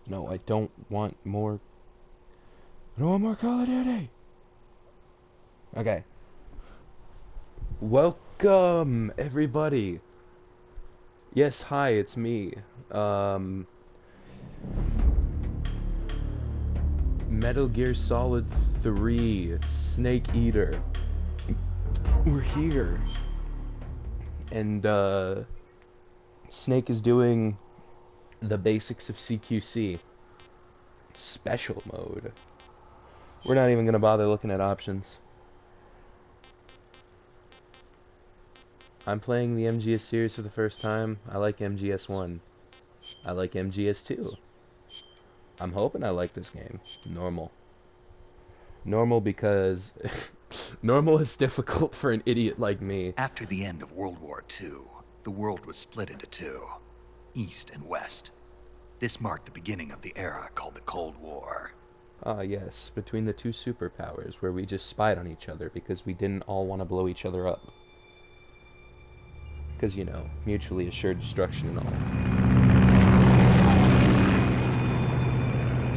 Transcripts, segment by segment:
No, I don't want more. I don't want more Call of Duty. Okay. Welcome, everybody. Yes, hi, it's me. Metal Gear Solid 3, Snake Eater. We're here. And, Snake is doing the basics of CQC. Special mode. We're not even gonna bother looking at options. I'm playing the MGS series for the first time. I like MGS1. I like MGS2. I'm hoping I like this game. Normal. Normal because normal is difficult for an idiot like me. After the end of World War II, the world was split into two, East and West. This marked the beginning of the era called the Cold War. Ah, yes, between the two superpowers where we just spied on each other because we didn't all want to blow each other up. Because, you know, mutually assured destruction and all.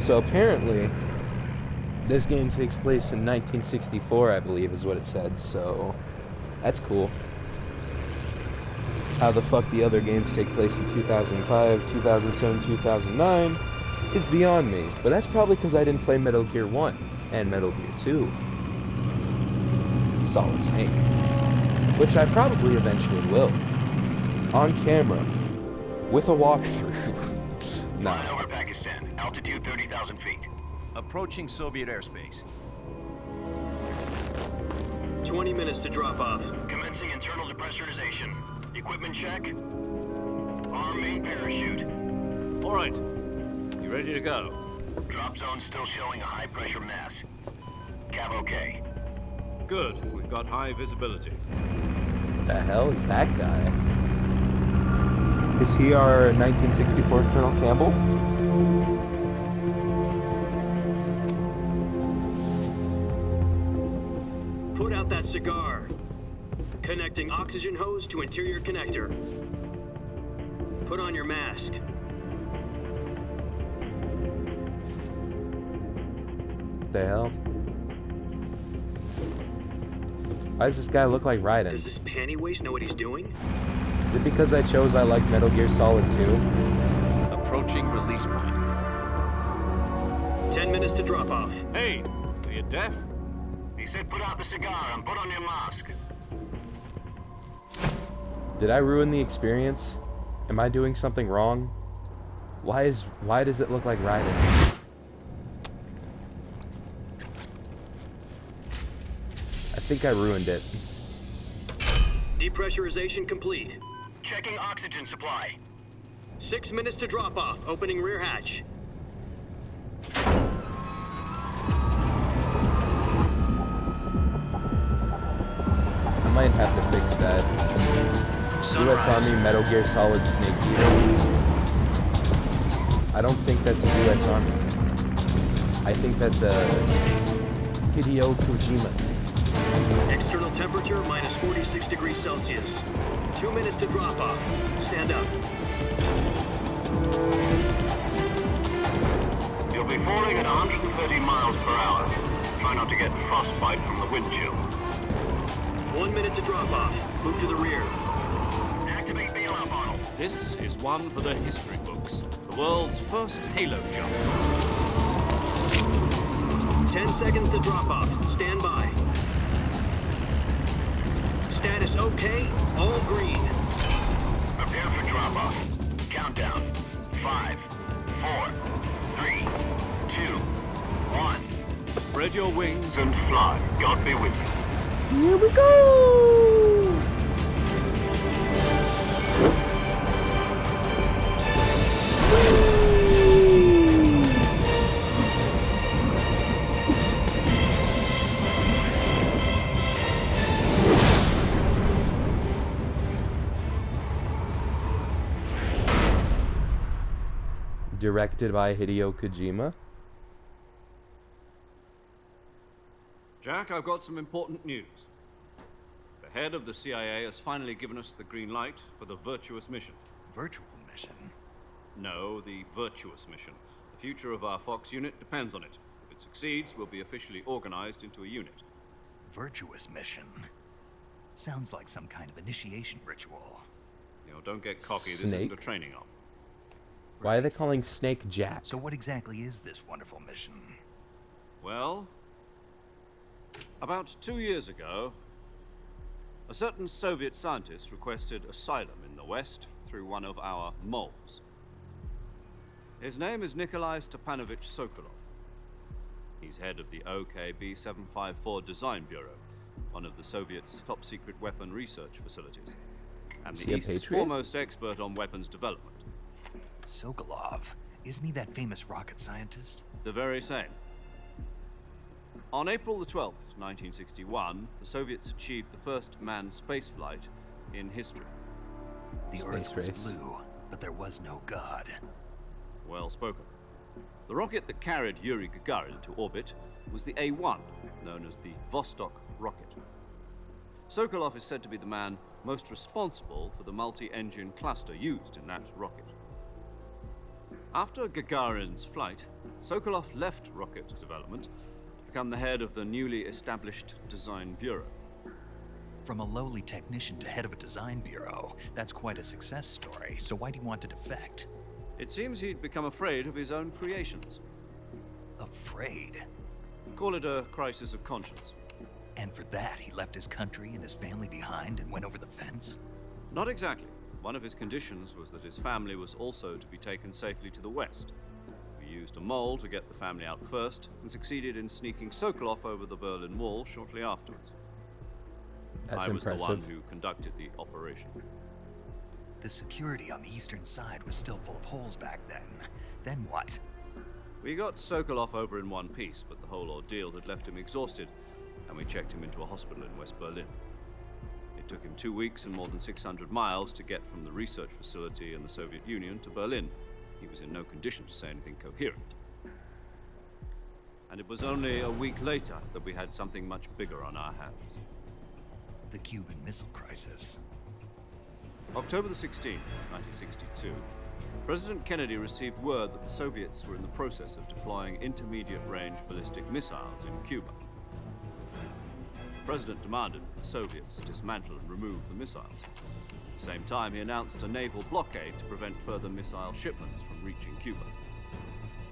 So apparently, this game takes place in 1964, I believe is what it said, so that's cool. How the fuck the other games take place in 2005, 2007, 2009 is beyond me. But that's probably because I didn't play Metal Gear 1 and Metal Gear 2. Solid Snake. Which I probably eventually will. On camera. With a walkthrough. Nah. Flying over Pakistan. Altitude 30,000 feet. Approaching Soviet airspace. 20 minutes to drop off. Commencing internal depressurization. Equipment check. Arm main parachute. All right. You ready to go? Drop zone still showing a high pressure mass. Cav okay. Good. We've got high visibility. The hell is that guy? Is he our 1964 Colonel Campbell? Put out that cigar. Connecting oxygen hose to interior connector. Put on your mask. The hell? Why does this guy look like Raiden? Does this panty waist know what he's doing? Is it because I chose I like Metal Gear Solid 2? Approaching release point. 10 minutes to drop off. Hey, are you deaf? He said put out the cigar and put on your mask. Did I ruin the experience? Am I doing something wrong? Why does it look like Raiden? I think I ruined it. Depressurization complete. Checking oxygen supply. 6 minutes to drop off. Opening rear hatch. I might have to fix that. US Army Metal Gear Solid Snake Eater. I don't think that's a US Army. I think that's a Hideo Kojima. External temperature minus 46 degrees Celsius. 2 minutes to drop off. Stand up. You'll be falling at 130 miles per hour. Try not to get frostbite from the wind chill. 1 minute to drop off. Move to the rear. Activate bailout model. This is one for the history books. The world's first Halo jump. 10 seconds to drop off. Stand by. Status okay. All green. Prepare for drop-off. Countdown. 5, 4, 3, 2, 1. Spread your wings And fly. God be with you. Here we go! Directed by Hideo Kojima. Jack, I've got some important news. The The head of the CIA has finally given us the green light for the Virtuous mission. Virtual mission? No, the Virtuous mission. The future of our Fox unit depends on it. If it succeeds, we'll be officially organized into a unit. Virtuous mission? Sounds like some kind of initiation ritual. You know, don't get cocky. This isn't a training op. Why are they Right. calling Snake Jack? So what exactly is this wonderful mission? Well, about 2 years ago, a certain Soviet scientist requested asylum in the West through one of our moles. His name is Nikolai Stepanovich Sokolov. He's head of the OKB-754 Design Bureau, one of the Soviets' top-secret weapon research facilities, and Is the he a East's patriot? foremost expert on weapons development. Sokolov. Isn't he that famous rocket scientist? The very same. On April the 12th, 1961, the Soviets achieved the first manned spaceflight in history. The Space Earth was race. blue, but there was no God. Well spoken. The rocket that carried Yuri Gagarin to orbit was the A-1, known as the Vostok rocket. Sokolov is said to be the man most responsible for the multi-engine cluster used in that rocket. After Gagarin's flight, Sokolov left rocket development to become the head of the newly established Design Bureau. From a lowly technician to head of a design bureau, that's quite a success story. So why do you want to defect? It seems he'd become afraid of his own creations. Afraid. Call it a crisis of conscience. And for that, he left his country and his family behind and went over the fence? Not exactly. One of his conditions was that his family was also to be taken safely to the west. We used a mole to get the family out first and succeeded in sneaking Sokolov over the Berlin Wall shortly afterwards. That's I was impressive. the one who conducted the operation. The security on the eastern side was still full of holes back then. Then what? We got Sokolov over in one piece, but the whole ordeal had left him exhausted, and we checked him into a hospital in West Berlin. It took him 2 weeks and more than 600 miles to get from the research facility in the Soviet Union to Berlin. He was in no condition to say anything coherent. And it was only a week later that we had something much bigger on our hands. The Cuban Missile Crisis. October the 16th, 1962, President Kennedy received word that the Soviets were in the process of deploying intermediate-range ballistic missiles in Cuba. The President demanded that the Soviets dismantle and remove the missiles. At the same time, he announced a naval blockade to prevent further missile shipments from reaching Cuba.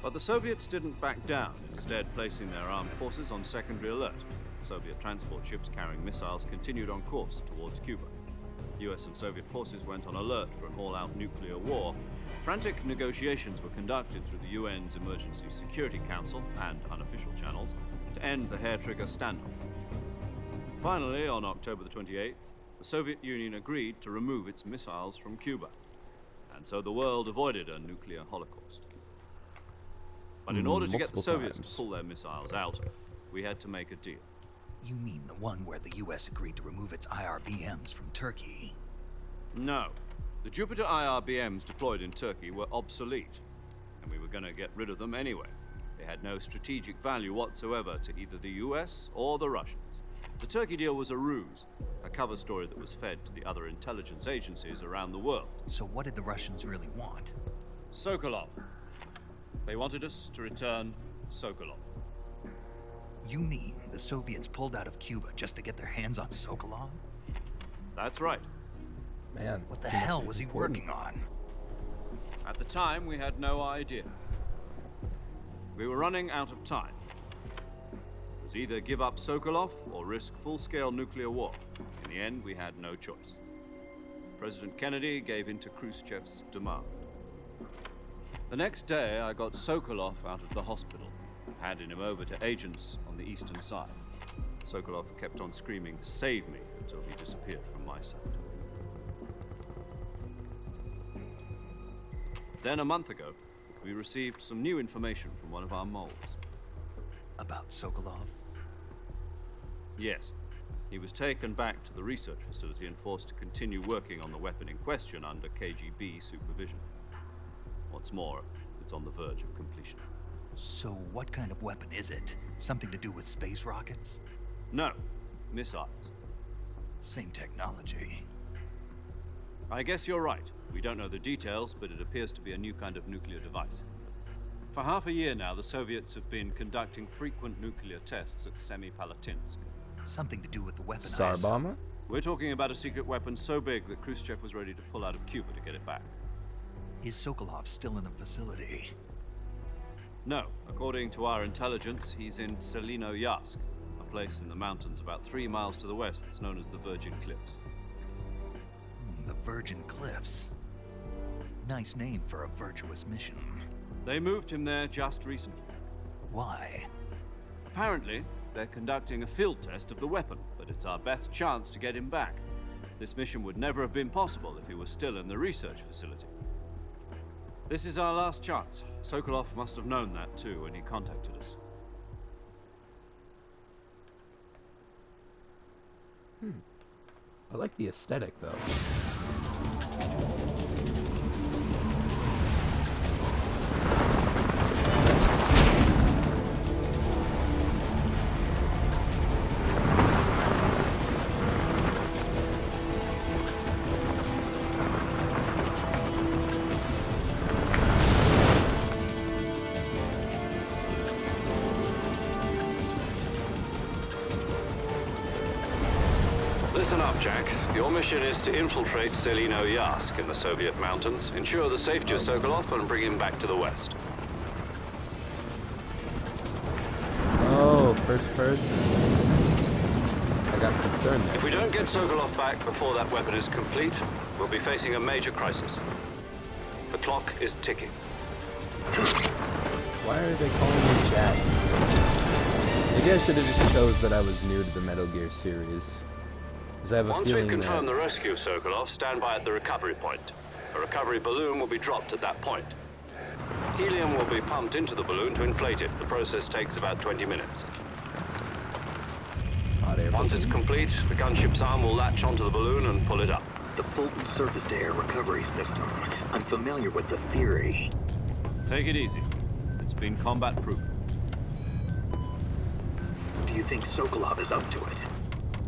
But the Soviets didn't back down, instead placing their armed forces on secondary alert. Soviet transport ships carrying missiles continued on course towards Cuba. US and Soviet forces went on alert for an all-out nuclear war. Frantic negotiations were conducted through the UN's Emergency Security Council and unofficial channels to end the hair-trigger standoff. Finally, on October the 28th, the Soviet Union agreed to remove its missiles from Cuba. And so the world avoided a nuclear holocaust. But in order to get the Multiple Soviets times. to pull their missiles out, we had to make a deal. You mean the one where the US agreed to remove its IRBMs from Turkey? No. The Jupiter IRBMs deployed in Turkey were obsolete, and we were going to get rid of them anyway. They had no strategic value whatsoever to either the US or the Russians. The Turkey deal was a ruse, a cover story that was fed to the other intelligence agencies around the world. So what did the Russians really want? Sokolov. They wanted us to return Sokolov. You mean the Soviets pulled out of Cuba just to get their hands on Sokolov? That's right. Man, What the he must hell be was he important. working on? At the time, we had no idea. We were running out of time. It was either give up Sokolov or risk full-scale nuclear war. In the end, we had no choice. President Kennedy gave in to Khrushchev's demand. The next day, I got Sokolov out of the hospital, handing him over to agents on the eastern side. Sokolov kept on screaming, "Save me," until he disappeared from my sight. Then, a month ago, we received some new information from one of our moles. About Sokolov? Yes. He was taken back to the research facility and forced to continue working on the weapon in question under KGB supervision. What's more, it's on the verge of completion. So what kind of weapon is it? Something to do with space rockets? No, missiles. Same technology. I guess you're right. We don't know the details, but it appears to be a new kind of nuclear device. For half a year now, the Soviets have been conducting frequent nuclear tests at Semipalatinsk. Something to do with the weapon. Tsar Bomber? We're talking about a secret weapon so big that Khrushchev was ready to pull out of Cuba to get it back. Is Sokolov still in the facility? No. According to our intelligence, he's in Selino-Yarsk, a place in the mountains about 3 miles to the west that's known as the Virgin Cliffs. The Virgin Cliffs. Nice name for a virtuous mission. They moved him there just recently. Why? Apparently, they're conducting a field test of the weapon, but it's our best chance to get him back. This mission would never have been possible if he was still in the research facility. This is our last chance. Sokolov must have known that too when he contacted us. I like the aesthetic, though. Listen up, Jack. Your mission is to infiltrate Selino-Yarsk in the Soviet mountains, ensure the safety of Sokolov, and bring him back to the west. Oh, first person. I got concerned there. If we don't get Sokolov back before that weapon is complete, we'll be facing a major crisis. The clock is ticking. Why are they calling me Jack? Maybe I should have just chose that I was new to the Metal Gear series. Because I have a Once feeling we've confirmed that... the rescue of Sokolov, stand by at the recovery point. A recovery balloon will be dropped at that point. Helium will be pumped into the balloon to inflate it. The process takes about 20 minutes. hot air Once it's balloon. complete, the gunship's arm will latch onto the balloon and pull it up. The Fulton surface-to-air recovery system. I'm familiar with the theory. Take it easy. It's been combat-proven. Do you think Sokolov is up to it?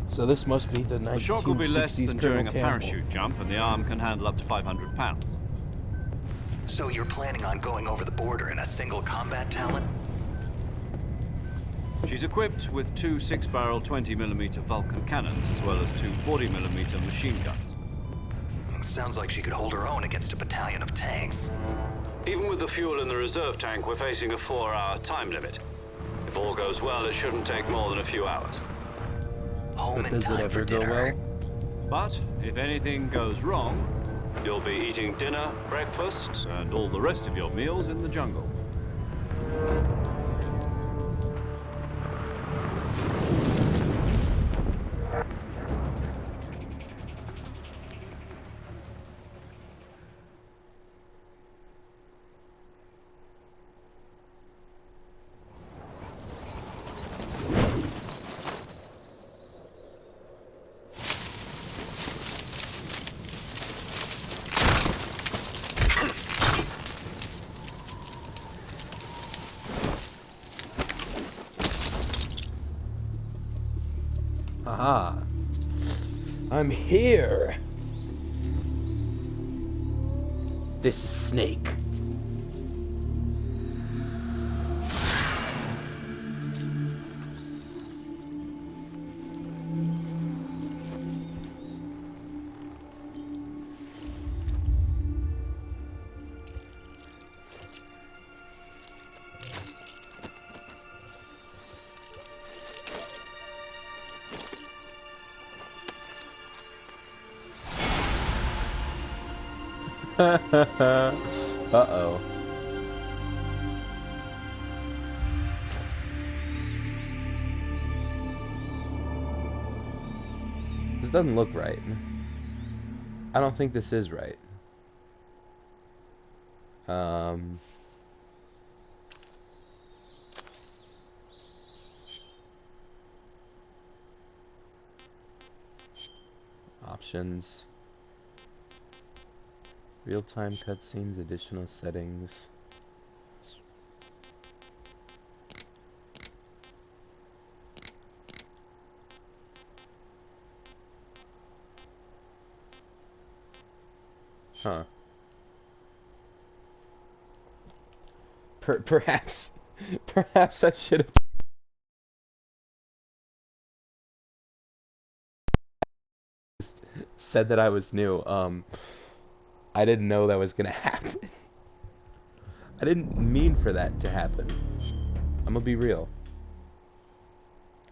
So this must be the 1960s The shock will be less than Colonel during a Campbell. parachute jump, and the arm can handle up to 500 pounds. So you're planning on going over the border in a single combat talon? She's equipped with 2 6-barrel 20mm Vulcan cannons, as well as 2 40mm machine guns. Sounds like she could hold her own against a battalion of tanks. Even with the fuel in the reserve tank, we're facing a 4-hour time limit. If all goes well, it shouldn't take more than a few hours. Home But in does it time for ever go dinner. well? But if anything goes wrong, You'll be eating dinner, breakfast. and all the rest of your meals in the jungle. Aha. I'm here. This is Snake. Uh-oh. This doesn't look right. I don't think this is right. Options. Real-time cutscenes, additional settings. Huh. Perhaps I should have said that I was new. I didn't know that was gonna happen. I didn't mean for that to happen. I'm gonna be real.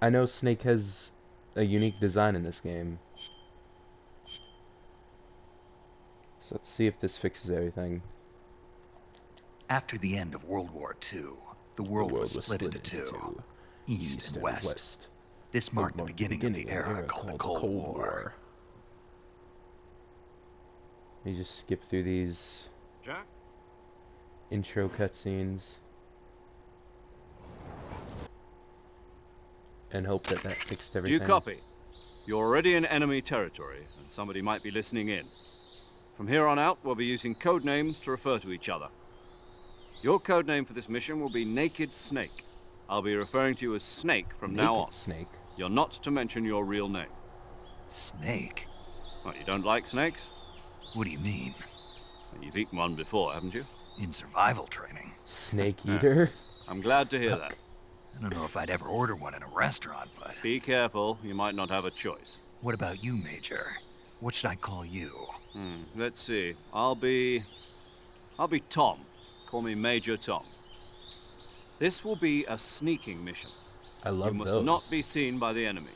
I know Snake has a unique design in this game. So let's see if this fixes everything. After the end of World War II, the world was split into two, East and West. This marked the beginning of the era called the Cold War. Let me just skip through these Jack? intro cutscenes and hope that fixed Do everything. you copy? You're already in enemy territory, and somebody might be listening in. From here on out, we'll be using code names to refer to each other. Your code name for this mission will be Naked Snake. I'll be referring to you as Snake from now on. Snake. You're not to mention your real name. Snake? What, you don't like snakes? What do you mean? You've eaten one before, haven't you? In survival training? Snake eater? I'm glad to hear that. I don't know if I'd ever order one in a restaurant, but... Be careful, you might not have a choice. What about you, Major? What should I call you? Let's see. I'll be Tom. Call me Major Tom. This will be a sneaking mission. I love You must those. not be seen by the enemy.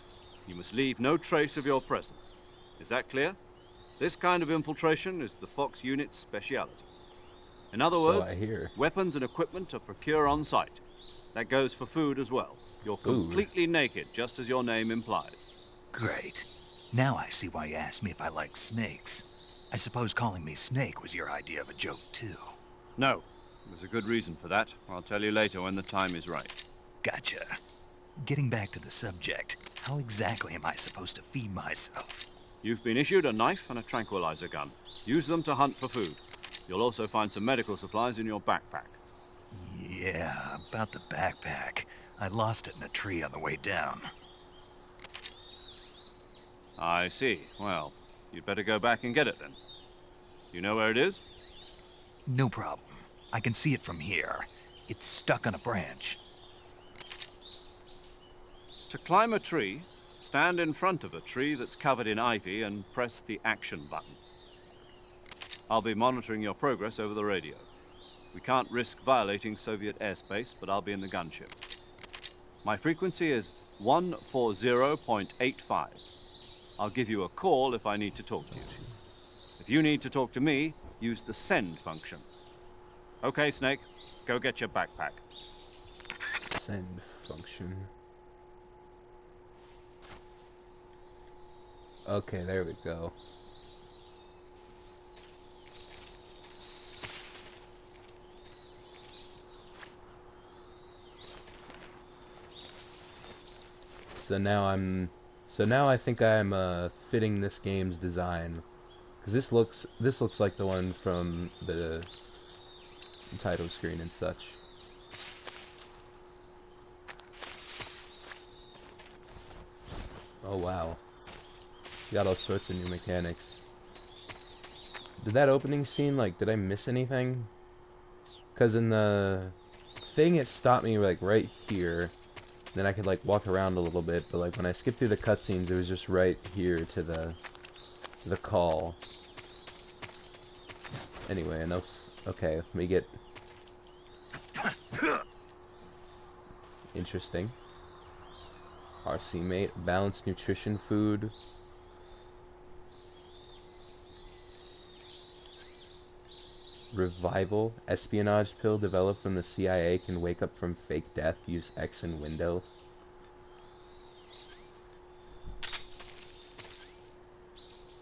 You must leave no trace of your presence. Is that clear? This kind of infiltration is the Fox unit's speciality. In other So words, I hear. weapons and equipment are procured on site. That goes for food as well. You're completely naked, just as your name implies. Great. Now I see why you asked me if I like snakes. I suppose calling me Snake was your idea of a joke, too. No, there's a good reason for that. I'll tell you later when the time is right. Gotcha. Getting back to the subject, how exactly am I supposed to feed myself? You've been issued a knife and a tranquilizer gun. Use them to hunt for food. You'll also find some medical supplies in your backpack. Yeah, about the backpack. I lost it in a tree on the way down. I see. Well, you'd better go back and get it then. You know where it is? No problem. I can see it from here. It's stuck on a branch. To climb a tree, stand in front of a tree that's covered in ivy and press the action button. I'll be monitoring your progress over the radio. We can't risk violating Soviet airspace, but I'll be in the gunship. My frequency is 140.85. I'll give you a call if I need to talk to you. If you need to talk to me, use the send function. Okay, Snake, go get your backpack. Send function. Okay, there we go. So now I think I'm fitting this game's design, because this looks like the one from the title screen and such. Oh wow, got all sorts of new mechanics. Did that opening scene, like, did I miss anything? Because in the thing it stopped me like right here. Then I could like walk around a little bit, but like when I skipped through the cutscenes, it was just right here to the call. Anyway, enough. Okay, let me get interesting. RC mate, balanced nutrition food. Revival, espionage pill developed from the CIA can wake up from fake death, use X and window.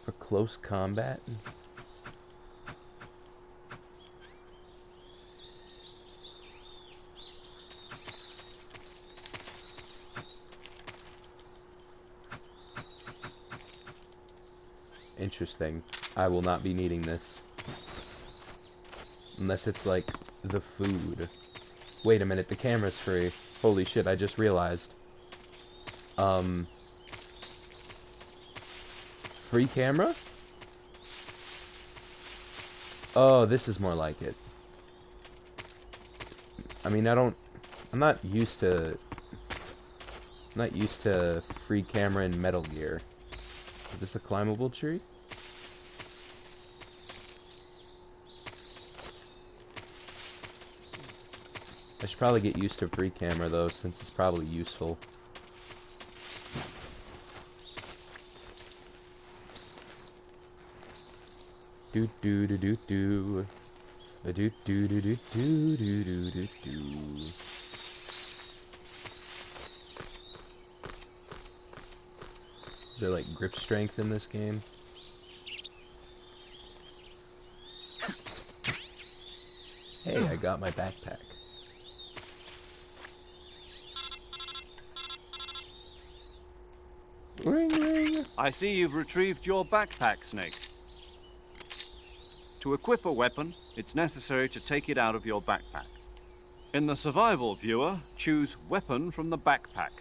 For close combat? Interesting. I will not be needing this. Unless it's like the food. Wait a minute, the camera's free. Holy shit, I just realized. Free camera? Oh, this is more like it. I mean, I'm not used to free camera in Metal Gear. Is this a climbable tree? I should probably get used to free camera though, since it's probably useful. Do do do do do. Do do do do do do do do do. Is there like grip strength in this game? Hey, I got my backpack. Ring ring. I see you've retrieved your backpack, Snake. To equip a weapon, it's necessary to take it out of your backpack. In the survival viewer, choose Weapon from the backpack.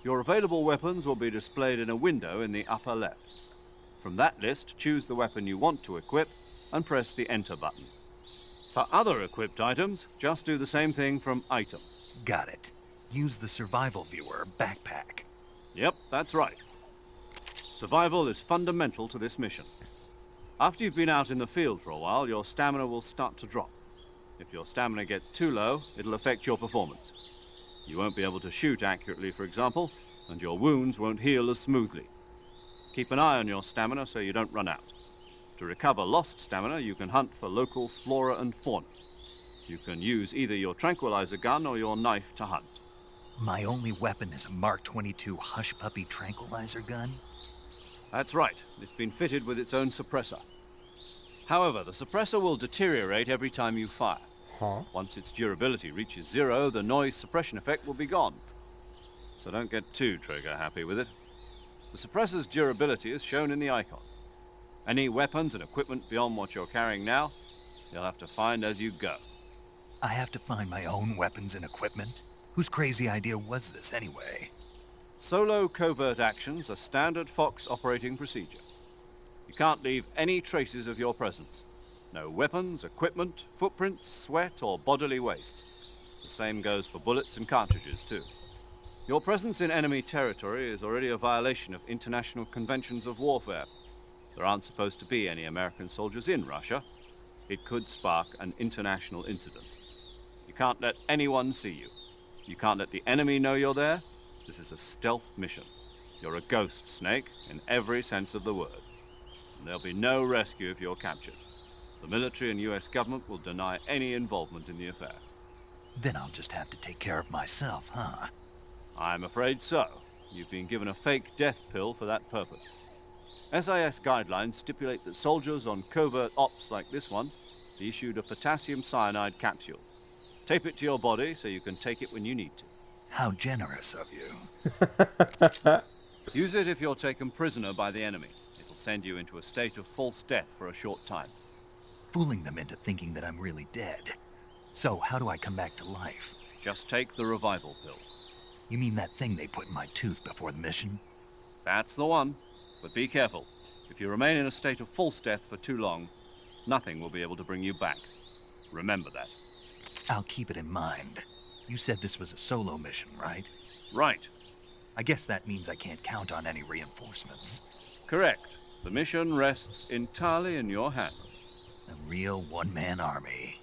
Your available weapons will be displayed in a window in the upper left. From that list, choose the weapon you want to equip and press the Enter button. For other equipped items, just do the same thing from Item. Got it. Use the survival viewer backpack. Yep, that's right. Survival is fundamental to this mission. After you've been out in the field for a while, your stamina will start to drop. If your stamina gets too low, it'll affect your performance. You won't be able to shoot accurately, for example, and your wounds won't heal as smoothly. Keep an eye on your stamina so you don't run out. To recover lost stamina, you can hunt for local flora and fauna. You can use either your tranquilizer gun or your knife to hunt. My only weapon is a Mark 22 Hush Puppy tranquilizer gun? That's right. It's been fitted with its own suppressor. However, the suppressor will deteriorate every time you fire. Huh? Once its durability reaches 0, the noise suppression effect will be gone. So don't get too trigger happy with it. The suppressor's durability is shown in the icon. Any weapons and equipment beyond what you're carrying now, you'll have to find as you go. I have to find my own weapons and equipment? Whose crazy idea was this anyway? Solo covert actions are standard Fox operating procedure. You can't leave any traces of your presence. No weapons, equipment, footprints, sweat, or bodily waste. The same goes for bullets and cartridges, too. Your presence in enemy territory is already a violation of international conventions of warfare. There aren't supposed to be any American soldiers in Russia. It could spark an international incident. You can't let anyone see you. You can't let the enemy know you're there. This is a stealth mission. You're a ghost, Snake, in every sense of the word. And there'll be no rescue if you're captured. The military and US government will deny any involvement in the affair. Then I'll just have to take care of myself, huh? I'm afraid so. You've been given a fake death pill for that purpose. SIS guidelines stipulate that soldiers on covert ops like this one be issued a potassium cyanide capsule. Tape it to your body so you can take it when you need to. How generous of you. Use it if you're taken prisoner by the enemy. It'll send you into a state of false death for a short time. Fooling them into thinking that I'm really dead. So how do I come back to life? Just take the revival pill. You mean that thing they put in my tooth before the mission? That's the one. But be careful. If you remain in a state of false death for too long, nothing will be able to bring you back. Remember that. I'll keep it in mind. You said this was a solo mission, right? Right. I guess that means I can't count on any reinforcements. Correct. The mission rests entirely in your hands. A real one-man army.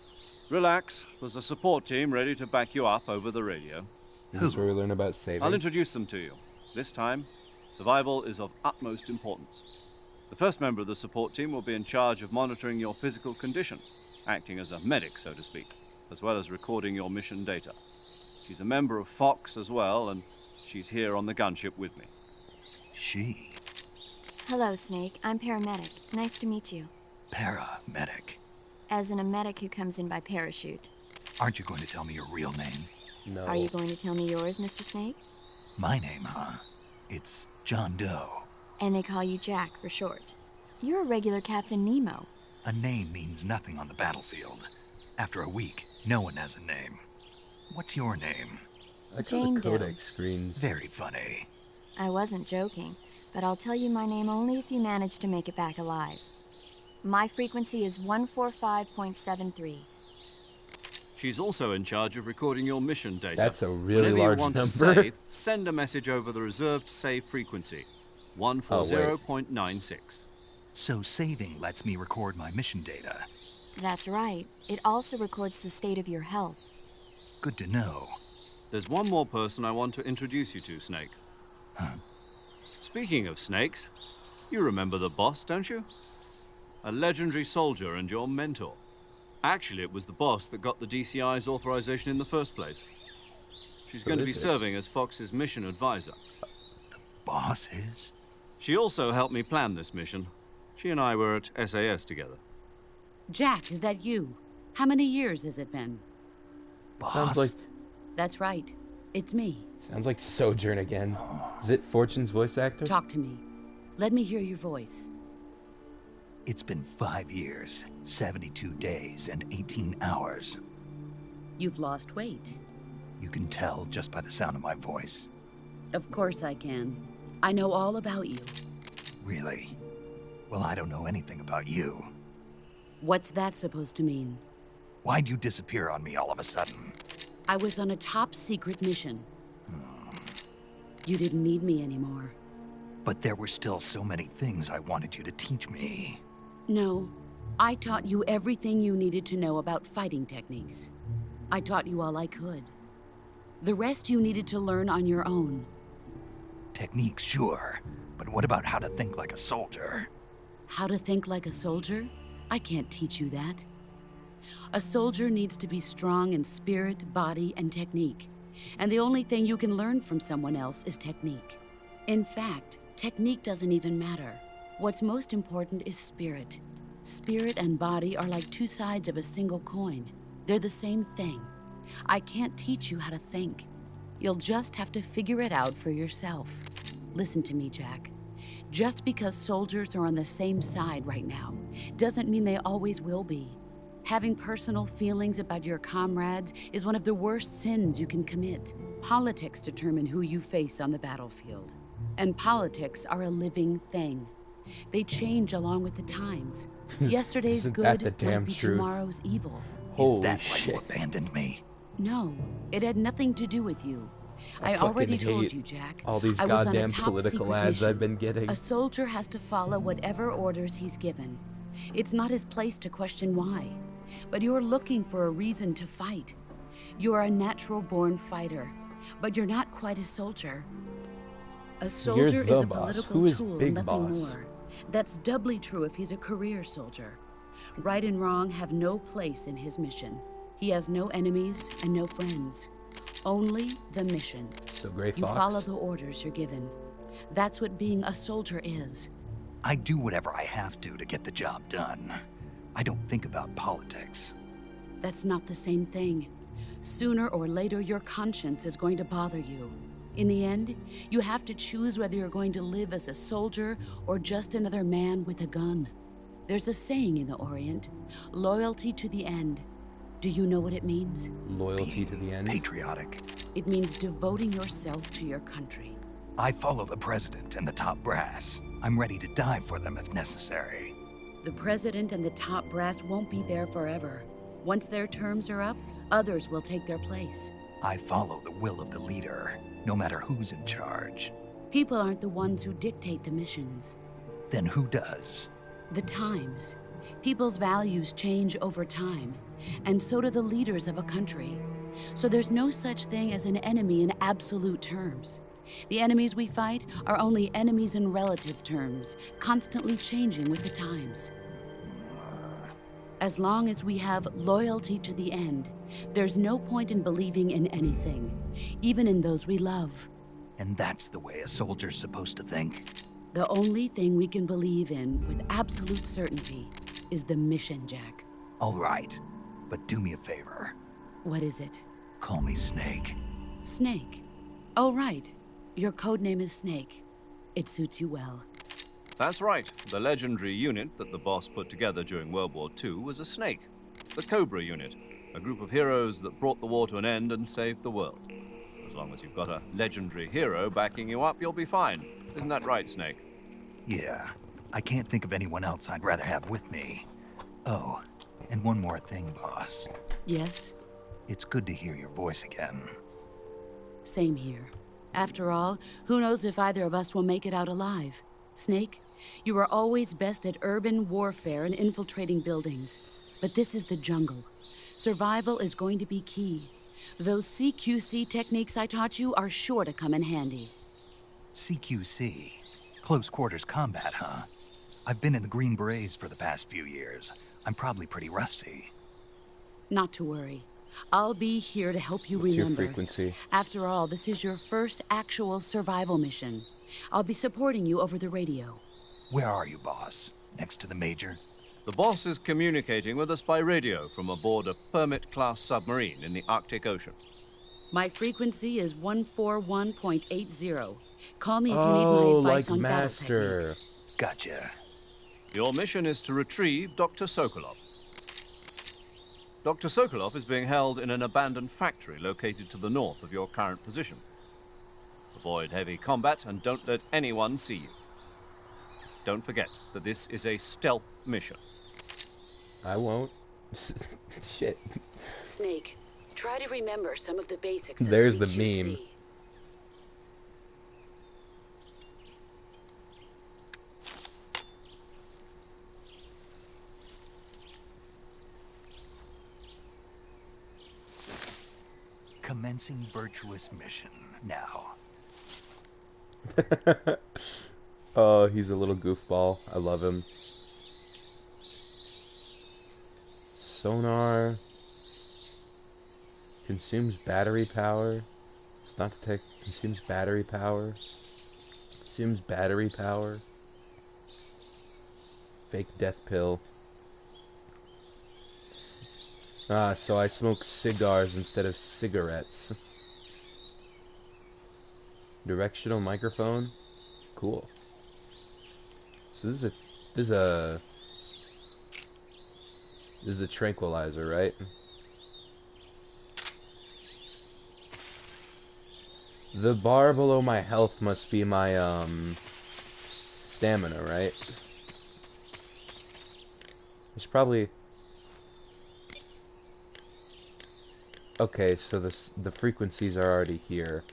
Relax. There's a support team ready to back you up over the radio. This is where we learn about saving. I'll introduce them to you. This time, survival is of utmost importance. The first member of the support team will be in charge of monitoring your physical condition, acting as a medic, so to speak, as well as recording your mission data. She's a member of Fox as well, and she's here on the gunship with me. She? Hello, Snake. I'm paramedic. Nice to meet you. Paramedic. As in a medic who comes in by parachute. Aren't you going to tell me your real name? No. Are you going to tell me yours, Mr. Snake? My name, huh? It's John Doe. And they call you Jack for short. You're a regular Captain Nemo. A name means nothing on the battlefield. After a week, no one has a name. What's your name? I got Jane the Doe. codec screens. Very funny. I wasn't joking, but I'll tell you my name only if you manage to make it back alive. My frequency is 145.73. She's also in charge of recording your mission data. That's a really Whenever large you want number. to save, send a message over the reserved save frequency, 140.96. So saving lets me record my mission data. That's right. It also records the state of your health. Good to know. There's one more person I want to introduce you to, Snake. Huh? Speaking of snakes, you remember the boss, don't you? A legendary soldier and your mentor. Actually, it was the boss that got the DCI's authorization in the first place. She's going to be serving as Fox's mission advisor. The boss is? She also helped me plan this mission. She and I were at SAS together. Jack, is that you? How many years has it been? Boss? Sounds like... That's right. It's me. Sounds like Sojourn again. Is it Fortune's voice actor? Talk to me. Let me hear your voice. It's been 5 years, 72 days, and 18 hours. You've lost weight. You can tell just by the sound of my voice. Of course I can. I know all about you. Really? Well, I don't know anything about you. What's that supposed to mean? Why'd you disappear on me all of a sudden? I was on a top-secret mission. You didn't need me anymore. But there were still so many things I wanted you to teach me. No, I taught you everything you needed to know about fighting techniques. I taught you all I could. The rest you needed to learn on your own. Techniques, sure. But what about how to think like a soldier? How to think like a soldier? I can't teach you that. A soldier needs to be strong in spirit, body, and technique. And the only thing you can learn from someone else is technique. In fact, technique doesn't even matter. What's most important is spirit. Spirit and body are like two sides of a single coin. They're the same thing. I can't teach you how to think. You'll just have to figure it out for yourself. Listen to me, Jack. Just because soldiers are on the same side right now doesn't mean they always will be. Having personal feelings about your comrades is one of the worst sins you can commit. Politics determine who you face on the battlefield. And politics are a living thing. They change along with the times. Yesterday's Isn't good that the might damn be truth? tomorrow's evil. Holy Is that shit. why you abandoned me? No, it had nothing to do with you. I fucking already told hate you, Jack. all these I was on a goddamn top political secret ads mission. I've been getting. A soldier has to follow whatever orders he's given. It's not his place to question why. But you're looking for a reason to fight. You are a natural-born fighter, but you're not quite a soldier. A soldier the is a boss. political Who is tool, Big nothing Boss? more. That's doubly true if he's a career soldier. Right and wrong have no place in his mission. He has no enemies and no friends. Only the mission. So Gray You Fox. follow the orders you're given. That's what being a soldier is. I do whatever I have to get the job done. I don't think about politics. That's not the same thing. Sooner or later, your conscience is going to bother you. In the end, you have to choose whether you're going to live as a soldier or just another man with a gun. There's a saying in the Orient, loyalty to the end. Do you know what it means? Loyalty to the end. Patriotic. It means devoting yourself to your country. I follow the president and the top brass. I'm ready to die for them if necessary. The president and the top brass won't be there forever. Once their terms are up, others will take their place. I follow the will of the leader, no matter who's in charge. People aren't the ones who dictate the missions. Then who does? The times. People's values change over time, and so do the leaders of a country. So there's no such thing as an enemy in absolute terms. The enemies we fight are only enemies in relative terms, constantly changing with the times. As long as we have loyalty to the end, there's no point in believing in anything, even in those we love. And that's the way a soldier's supposed to think? The only thing we can believe in with absolute certainty is the mission, Jack. All right, but do me a favor. What is it? Call me Snake. Snake. Oh, right. Your codename is Snake. It suits you well. That's right. The legendary unit that the boss put together during World War II was a snake. The Cobra unit, a group of heroes that brought the war to an end and saved the world. As long as you've got a legendary hero backing you up, you'll be fine. Isn't that right, Snake? Yeah, I can't think of anyone else I'd rather have with me. Oh, and one more thing, boss. Yes? It's good to hear your voice again. Same here. After all, who knows if either of us will make it out alive? Snake, you are always best at urban warfare and infiltrating buildings. But this is the jungle. Survival is going to be key. Those CQC techniques I taught you are sure to come in handy. CQC? Close quarters combat, huh? I've been in the Green Berets for the past few years. I'm probably pretty rusty. Not to worry. I'll be here to help you What's remember. your frequency? After all, this is your first actual survival mission. I'll be supporting you over the radio. Where are you, boss? Next to the Major? The boss is communicating with us by radio from aboard a Permit-class submarine in the Arctic Ocean. My frequency is 141.80. Call me if you need my advice like on Master. battle techniques. Gotcha. Your mission is to retrieve Dr. Sokolov. Dr. Sokolov is being held in an abandoned factory located to the north of your current position. Avoid heavy combat and don't let anyone see you. Don't forget that this is a stealth mission. I won't. Shit. Snake, try to remember some of the basics of There's the CQC. meme. Commencing virtuous mission now. Oh, he's a little goofball. I love him. Sonar. Consumes battery power. It's not detect. Consumes battery power. Consumes battery power. Fake death pill. Ah, so I smoke cigars instead of cigarettes. Directional microphone. Cool. So this is a tranquilizer, right? The bar below my health must be my stamina, right? There's probably okay, so the frequencies are already here.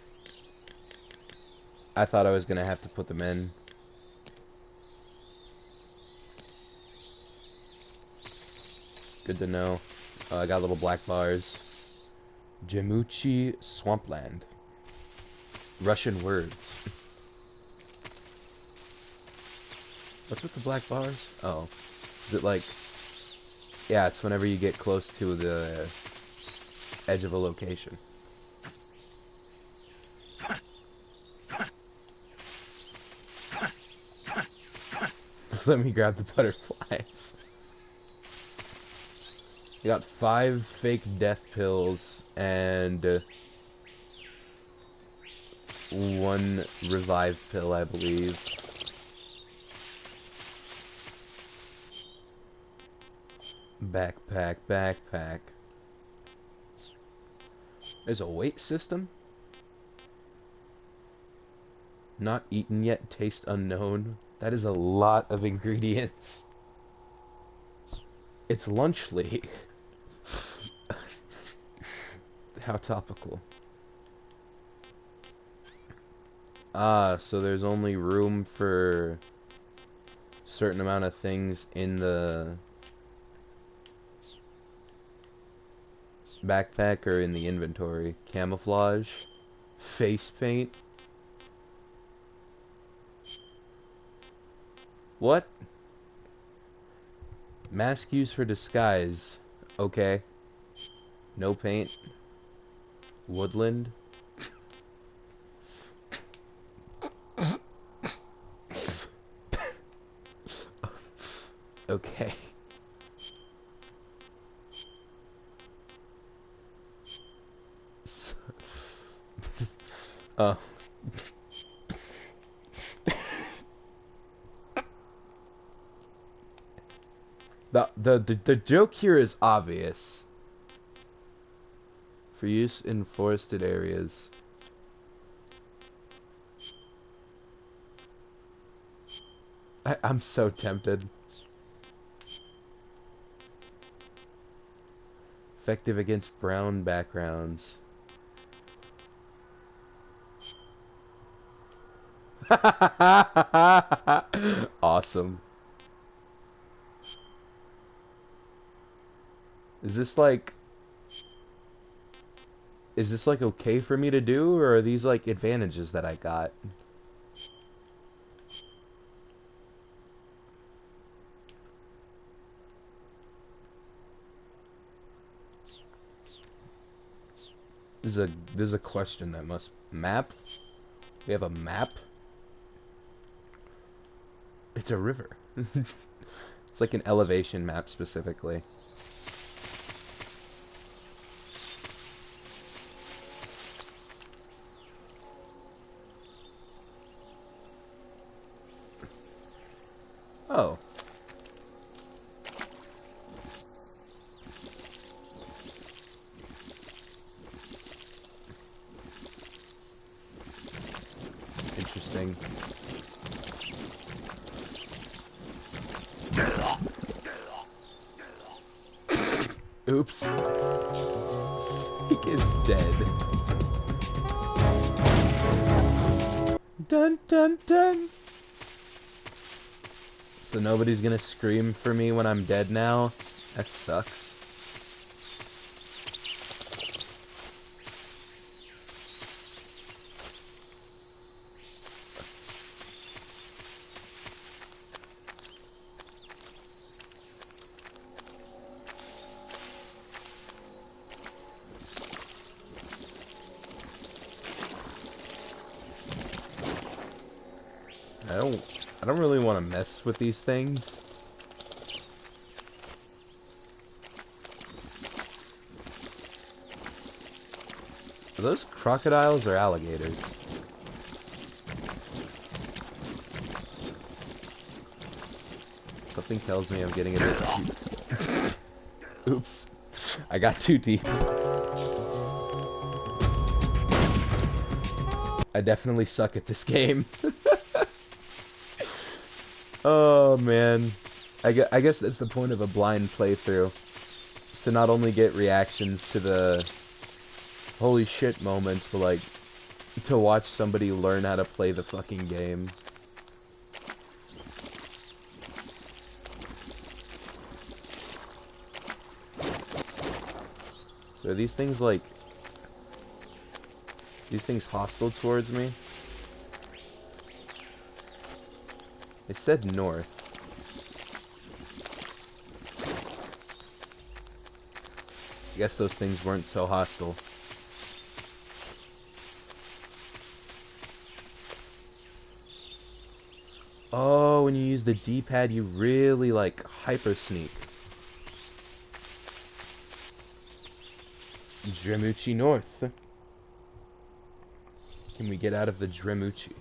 I thought I was gonna have to put them in. Good to know. I got little black bars. Jamuchi Swampland. Russian words. What's with the black bars? Oh. Is it like... Yeah, it's whenever you get close to the edge of a location. Let me grab the butterflies. You got 5 fake death pills and 1 revive pill, I believe. Backpack, backpack. There's a weight system? Not eaten yet, taste unknown. That is a lot of ingredients. It's lunchly. How topical. Ah, so there's only room for a certain amount of things in the backpack or in the inventory. Camouflage, face paint. What? Mask used for disguise. Okay. No paint. Woodland. Okay. Oh. The joke here is obvious. For use in forested areas. I'm so tempted. Effective against brown backgrounds. Awesome. Is this like okay for me to do, or are these like advantages that I got? There's a question that must map. We have a map. It's a river. It's like an elevation map specifically. Oh. Interesting. Oops. Snake is dead. Dun dun dun. So nobody's gonna scream for me when I'm dead now? That sucks. I don't really want to mess with these things. Are those crocodiles or alligators? Something tells me I'm getting a bit too... Oops. I got too deep. I definitely suck at this game. Oh man, I guess that's the point of a blind playthrough, to not only get reactions to the holy shit moments, but like to watch somebody learn how to play the fucking game. So are these things like, these things hostile towards me? They said north. I guess those things weren't so hostile. Oh, when you use the D-pad, you really like hyper sneak. Dremuchi North. Can we get out of the Dremuchi?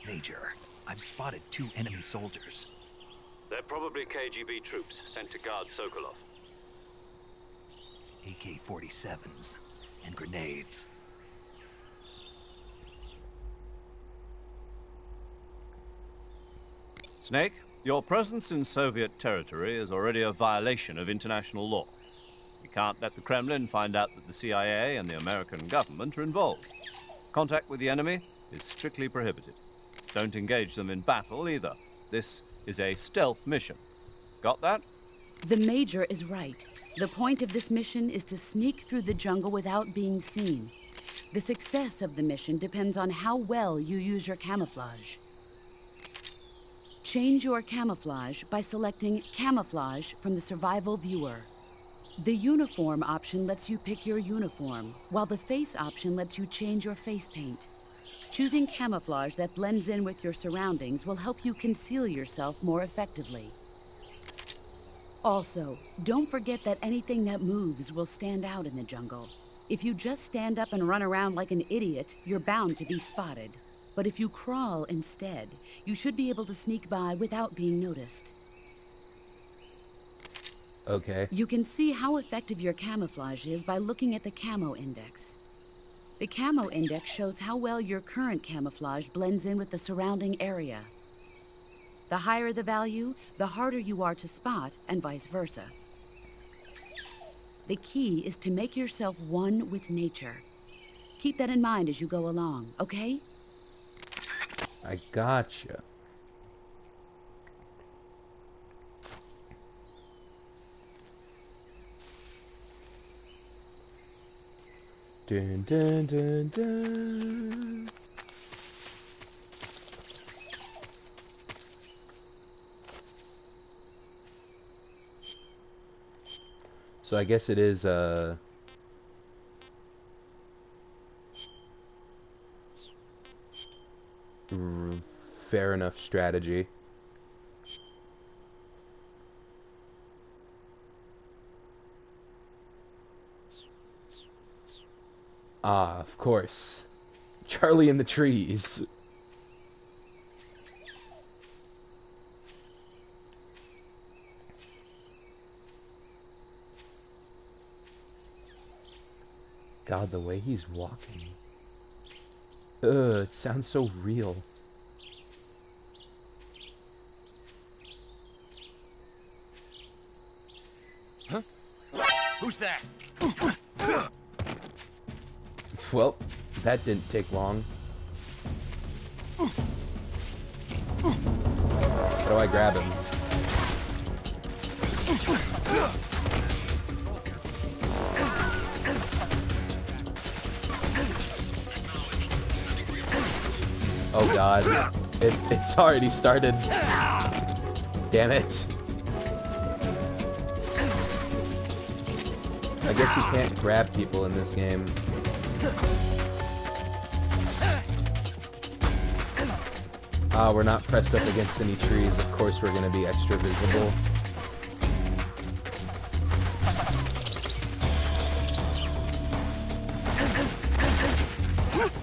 Major, I've spotted 2 enemy soldiers. They're probably KGB troops sent to guard Sokolov. AK-47s and grenades. Snake, your presence in Soviet territory is already a violation of international law. We can't let the Kremlin find out that the CIA and the American government are involved. Contact with the enemy is strictly prohibited. Don't engage them in battle either. This is a stealth mission. Got that? The Major is right. The point of this mission is to sneak through the jungle without being seen. The success of the mission depends on how well you use your camouflage. Change your camouflage by selecting Camouflage from the Survival Viewer. The Uniform option lets you pick your uniform, while the Face option lets you change your face paint. Choosing camouflage that blends in with your surroundings will help you conceal yourself more effectively. Also, don't forget that anything that moves will stand out in the jungle. If you just stand up and run around like an idiot, you're bound to be spotted. But if you crawl instead, you should be able to sneak by without being noticed. Okay. You can see how effective your camouflage is by looking at the camo index. The camo index shows how well your current camouflage blends in with the surrounding area. The higher the value, the harder you are to spot, and vice versa. The key is to make yourself one with nature. Keep that in mind as you go along, okay? I gotcha. Dun dun dun dun. So I guess it is fair enough strategy. Ah, of course. Charlie in the trees. God, the way he's walking. Ugh, it sounds so real. Huh? Who's that? Well, that didn't take long. How do I grab him? Oh god, it's already started. Damn it. I guess you can't grab people in this game. Ah, we're not pressed up against any trees. Of course we're gonna be extra visible.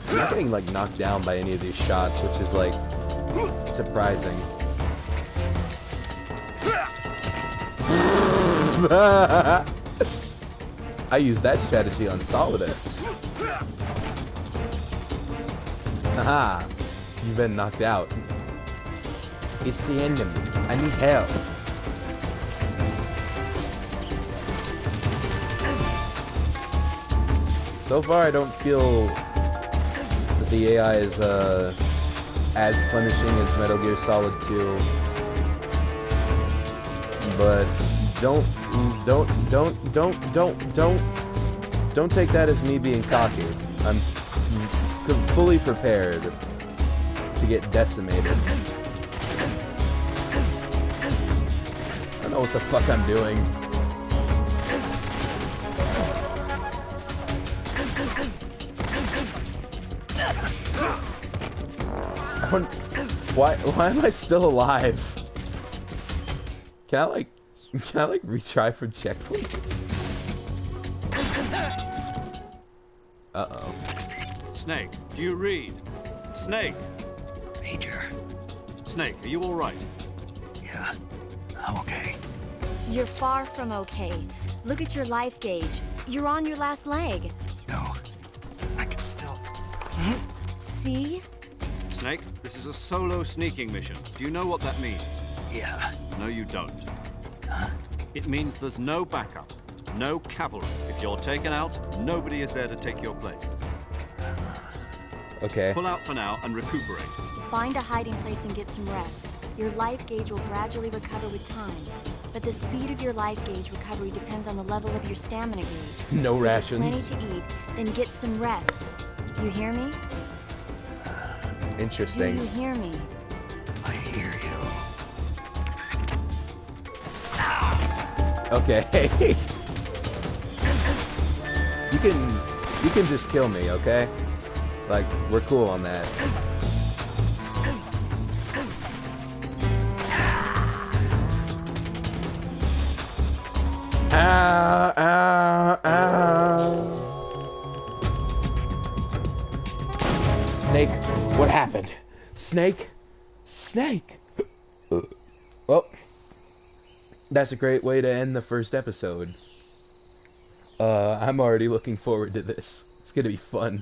I'm not getting like knocked down by any of these shots, which is like surprising. I used that strategy on Solidus. Haha, you've been knocked out. It's the enemy. I need help. So far, I don't feel that the AI is as punishing as Metal Gear Solid 2. But don't take that as me being cocky. I'm fully prepared to get decimated. I don't know what the fuck I'm doing. Why am I still alive? Can I like retry from checkpoints? Uh-oh. Snake, do you read? Snake! Major. Snake, are you alright? Yeah, I'm okay. You're far from okay. Look at your life gauge. You're on your last leg. No, I can still... See? Snake, this is a solo sneaking mission. Do you know what that means? Yeah. No, you don't. Huh? It means there's no backup, no cavalry. If you're taken out, nobody is there to take your place. Okay. Pull out for now and recuperate. Find a hiding place and get some rest. Your life gauge will gradually recover with time. But the speed of your life gauge recovery depends on the level of your stamina gauge. No so rations. Get plenty to eat, then get some rest. You hear me? Interesting. Do you hear me? I hear you. Okay. You can just kill me, okay? Like, we're cool on that. Ow, ow, ow. What happened? Snake? Snake! Well, that's a great way to end the first episode. I'm already looking forward to this. It's gonna be fun.